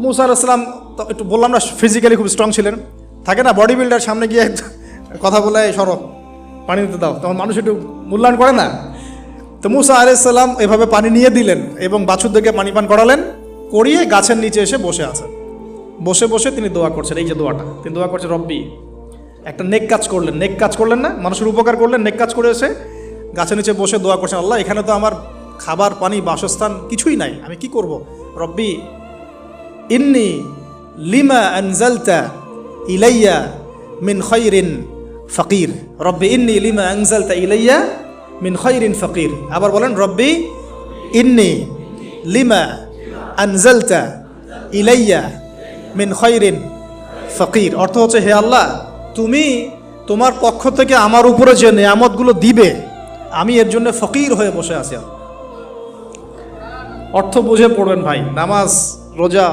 মুসা আলাইহিস সালাম তো একটু বললাম না ফিজিক্যালি খুব স্ট্রং ছিলেন, থাকে না বডি বিল্ডার, সামনে গিয়ে কথা বলে সরব পানি দিতে দাও, তখন মানুষ একটু মূল্যায়ন করে না। তো মুসা আলাইহিস সালাম এভাবে পানি নিয়ে দিলেন এবং বাছুরদেরকে পানি পান করালেন, করিয়ে গাছের নিচে এসে বসে আছেন। বসে বসে তিনি দোয়া করছেন, এই যে দোয়াটা তিনি দোয়া করছেন, রব্বি, একটা নেক কাজ করলেন, নেক কাজ করলেন না, মানুষের উপকার করলেন, নেক কাজ করে এসে গাছের নিচে বসে দোয়া করছেন, আল্লাহ এখানে তো আমার খাবার পানি বাসস্থান কিছুই নাই, আমি কি করব? রব্বি ইন্নি লিমা আনজালতা ইলাইয়া মিন খায়রিন ফকির, রব্বি ইন্নি লিমা আনজালতা ইলাইয়া মিন খায়রিন ফকির। আবার বলেন, রব্বি ইন্নি লিমা আনজালতা ইলাইয়া মিন খায়রিন ফকির। অর্থ হচ্ছে, হে আল্লাহ, তুমি তোমার পক্ষ থেকে আমার উপরে যে নেয়ামতগুলো দিবে, আমি এর জন্য ফকির হয়ে বসে আছি। অর্থ বুঝে পড়বেন ভাই, নামাজ রোজা